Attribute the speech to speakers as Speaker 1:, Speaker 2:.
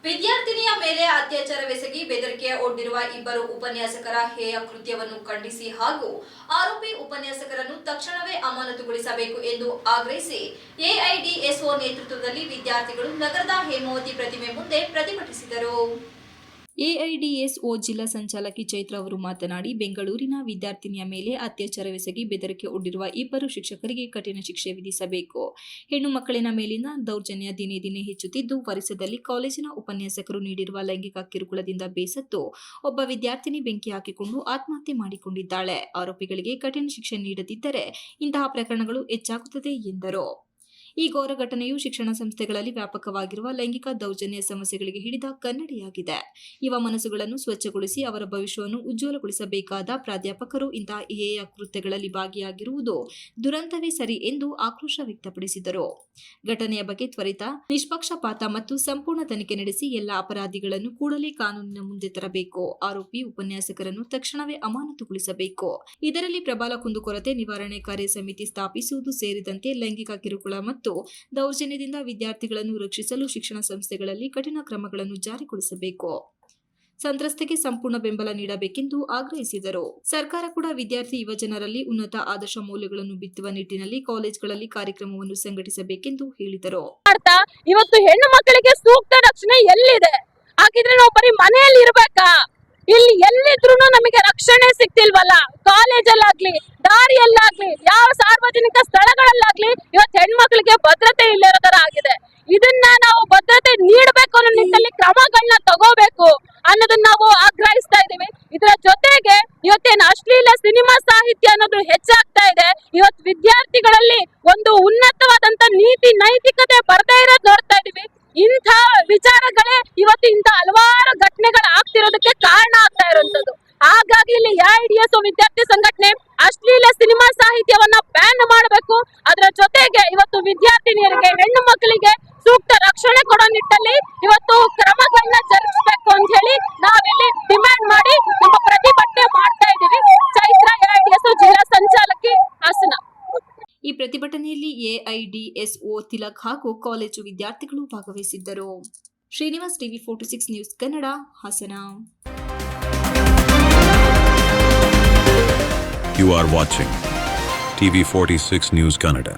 Speaker 1: ವಿದ್ಯಾರ್ಥಿನಿಯ ಮೇಲೆ ಅತ್ಯಾಚಾರವೆಸಗಿ ಬೆದರಿಕೆ ಒಡ್ಡಿರುವ ಇಬ್ಬರು ಉಪನ್ಯಾಸಕರ ಹೇಯ ಕೃತ್ಯವನ್ನು ಖಂಡಿಸಿ ಹಾಗೂ ಆರೋಪಿ ಉಪನ್ಯಾಸಕರನ್ನು ತಕ್ಷಣವೇ ಅಮಾನತುಗೊಳಿಸಬೇಕು ಎಂದು ಆಗ್ರಹಿಸಿ ಎಐಡಿಎಸ್ಒ ನೇತೃತ್ವದಲ್ಲಿ ವಿದ್ಯಾರ್ಥಿಗಳು ನಗರದ ಹೇಮಾವತಿ ಪ್ರತಿಮೆ ಮುಂದೆ ಪ್ರತಿಭಟಿಸಿದರು. ಎಐಡಿಎಸ್ಒ ಜಿಲ್ಲಾ ಸಂಚಾಲಕಿ ಚೈತ್ರ ಅವರು ಮಾತನಾಡಿ, ಬೆಂಗಳೂರಿನ ವಿದ್ಯಾರ್ಥಿನಿಯ ಮೇಲೆ ಅತ್ಯಾಚಾರವೆಸಗಿ ಬೆದರಿಕೆ ಒಡ್ಡಿರುವ ಇಬ್ಬರು ಶಿಕ್ಷಕರಿಗೆ ಕಠಿಣ ಶಿಕ್ಷೆ ವಿಧಿಸಬೇಕು. ಹೆಣ್ಣು ಮಕ್ಕಳಿನ ಮೇಲಿನ ದೌರ್ಜನ್ಯ ದಿನೇ ದಿನೇ ಹೆಚ್ಚುತ್ತಿದ್ದು, ವರಿಸದಲ್ಲಿ ಕಾಲೇಜಿನ ಉಪನ್ಯಾಸಕರು ನೀಡಿರುವ ಲೈಂಗಿಕ ಕಿರುಕುಳದಿಂದ ಬೇಸತ್ತು ಒಬ್ಬ ವಿದ್ಯಾರ್ಥಿನಿ ಬೆಂಕಿ ಹಾಕಿಕೊಂಡು ಆತ್ಮಹತ್ಯೆ ಮಾಡಿಕೊಂಡಿದ್ದಾಳೆ. ಆರೋಪಿಗಳಿಗೆ ಕಠಿಣ ಶಿಕ್ಷೆ ನೀಡದಿದ್ದರೆ ಇಂತಹ ಪ್ರಕರಣಗಳು ಹೆಚ್ಚಾಗುತ್ತದೆ ಎಂದರು. ಈ ಘೋರ ಘಟನೆಯು ಶಿಕ್ಷಣ ಸಂಸ್ಥೆಗಳಲ್ಲಿ ವ್ಯಾಪಕವಾಗಿರುವ ಲೈಂಗಿಕ ದೌರ್ಜನ್ಯ ಸಮಸ್ಯೆಗಳಿಗೆ ಹಿಡಿದ ಕನ್ನಡಿಯಾಗಿದೆ. ಯುವ ಮನಸ್ಸುಗಳನ್ನು ಸ್ವಚ್ಛಗೊಳಿಸಿ ಅವರ ಭವಿಷ್ಯವನ್ನು ಉಜ್ವಲಗೊಳಿಸಬೇಕಾದ ಪ್ರಾಧ್ಯಾಪಕರು ಇಂತಹ ಹೇಯ ಕೃತ್ಯಗಳಲ್ಲಿ ಭಾಗಿಯಾಗಿರುವುದು ದುರಂತವೇ ಸರಿ ಎಂದು ಆಕ್ರೋಶ ವ್ಯಕ್ತಪಡಿಸಿದರು. ಘಟನೆಯ ಬಗ್ಗೆ ತ್ವರಿತ, ನಿಷ್ಪಕ್ಷಪಾತ ಮತ್ತು ಸಂಪೂರ್ಣ ತನಿಖೆ ನಡೆಸಿ ಎಲ್ಲ ಅಪರಾಧಿಗಳನ್ನು ಕೂಡಲೇ ಕಾನೂನಿನ ಮುಂದೆ ತರಬೇಕು. ಆರೋಪಿ ಉಪನ್ಯಾಸಕರನ್ನು ತಕ್ಷಣವೇ ಅಮಾನತುಗೊಳಿಸಬೇಕು. ಇದರಲ್ಲಿ ಪ್ರಬಲ ಕುಂದುಕೊರತೆ ನಿವಾರಣೆ ಕಾರ್ಯ ಸಮಿತಿ ಸ್ಥಾಪಿಸುವುದು ಸೇರಿದಂತೆ ಲೈಂಗಿಕ ಕಿರುಕುಳ ಮತ್ತು ದೌರ್ಜನ್ಯದಿಂದ ವಿದ್ಯಾರ್ಥಿಗಳನ್ನು ರಕ್ಷಿಸಲು ಶಿಕ್ಷಣ ಸಂಸ್ಥೆಗಳಲ್ಲಿ ಕಠಿಣ ಕ್ರಮಗಳನ್ನು ಜಾರಿಗೊಳಿಸಬೇಕು. ಸಂತ್ರಸ್ತೆಗೆ ಸಂಪೂರ್ಣ ಬೆಂಬಲ ನೀಡಬೇಕೆಂದು ಆಗ್ರಹಿಸಿದರು. ಸರ್ಕಾರ ಕೂಡ ವಿದ್ಯಾರ್ಥಿ ಯುವಜನರಲ್ಲಿ ಉನ್ನತ ಆದರ್ಶ ಮೌಲ್ಯಗಳನ್ನು ಬಿತ್ತುವ ನಿಟ್ಟಿನಲ್ಲಿ ಕಾಲೇಜುಗಳಲ್ಲಿ ಕಾರ್ಯಕ್ರಮವನ್ನು ಸಂಘಟಿಸಬೇಕೆಂದು ಹೇಳಿದರು.
Speaker 2: ಇವತ್ತು ಹೆಣ್ಣು ಮಕ್ಕಳಿಗೆ ಸೂಕ್ತ ರಕ್ಷಣೆ ಎಲ್ಲಿದೆ? ಹಾಗಿದ್ರೆ ನಾವು ಬರೀ ಮನೆಯಲ್ಲಿ ಇರಬೇಕಾ? ಇಲ್ಲಿ ಎಲ್ಲಿದ್ರು ನಮಗೆ ರಕ್ಷಣೆ ಸಿಗ್ತಿಲ್ವಲ್ಲ. ಕಾಲೇಜಲ್ಲಾಗ್ಲಿ, ದಾರಿಯಲ್ಲಾಗ್ಲಿ, ಯಾವ ಸಾರ್ವಜನಿಕ ಸ್ಥಳಗಳಲ್ಲಾಗ್ಲಿ ಇವತ್ತು ಹೆಣ್ಮಕ್ಳಿಗೆ ಭದ್ರತೆ ಇಲ್ಲದ ತರ ಆಗಿದೆ. ಇದನ್ನ ನಾವು ಭದ್ರತೆ ನೀಡಬೇಕು ಅನ್ನೋ ನಿಟ್ಟಿನಲ್ಲಿ ಕ್ರಮಗಳನ್ನ ತಗೋಬೇಕು ಅನ್ನೋದನ್ನ ನಾವು ಆಗ್ರಹಿಸ್ತಾ ಇದೀವಿ. ಇದರ ಜೊತೆಗೆ ಇವತ್ತೇನು ಅಶ್ಲೀಲ ಸಿನಿಮಾ ಸಾಹಿತ್ಯ ಅನ್ನೋದು ಹೆಚ್ಚಾಗ್ತಾ ಇದೆ. ಇವತ್ತು ವಿದ್ಯಾರ್ಥಿಗಳಲ್ಲಿ ಒಂದು ಉನ್ನತವಾದಂತ ನೀತಿ ನೈತಿಕತೆ ಬರ್ತಾ ಇರೋದು ನೋಡ್ತಾ ಇದೀವಿ. ಇಂಥ ವಿಚಾರಗಳೇ ಇವತ್ತು ಇಂಥ ಹಲವಾರು ಘಟನೆಗಳು ಆಗ್ತಿರೋದಕ್ಕೆ ಕಾರಣ ಆಗ್ತಾ ಇರುವಂತದ್ದು. ಹಾಗಾಗಿ ಇಲ್ಲಿ ಎಐಡಿಎಸ್ಒ ವಿದ್ಯಾರ್ಥಿ ಸಂಘಟನೆ ಅಶ್ಲೀಲ ಸಿನಿಮಾ ಸಾಹಿತ್ಯವನ್ನ ಬ್ಯಾನ್ ಮಾಡಬೇಕು. ಅದರ ಜೊತೆಗೆ ಇವತ್ತು ವಿದ್ಯಾರ್ಥಿನಿಯರಿಗೆ, ಹೆಣ್ಣು ಮಕ್ಕಳಿಗೆ ಸೂಕ್ತ ರಕ್ಷಣೆ ಕೊಡೋ ನಿಟ್ಟಲ್ಲಿ ಇವತ್ತು ಕ್ರಮಗಳನ್ನ ಜರುಗಿಸಬೇಕು ಅಂತ ಹೇಳಿ ನಾವಿಲ್ಲಿ ಡಿಮ್ಯಾಂಡ್ ಮಾಡಿ ನಮ್ಮ ಪ್ರತಿಭಟನೆ ಮಾಡ್ತಾ ಇದ್ದೀವಿ. ಚೈತ್ರ, ಎಐಡಿಎಸ್ಒ ಜಿಲ್ಲಾ ಸಂಚಾಲಕಿ, ಹಾಸನ.
Speaker 1: ಈ ಪ್ರತಿಭಟನೆಯಲ್ಲಿ ಎಐಡಿಎಸ್ಒ ತಿಲಕ್ ಹಾಗೂ ಕಾಲೇಜು ವಿದ್ಯಾರ್ಥಿಗಳು ಭಾಗವಹಿಸಿದ್ದರು. Srinivas, TV 46 news Kannada, Hassan.
Speaker 3: You are watching TV 46 News Kannada.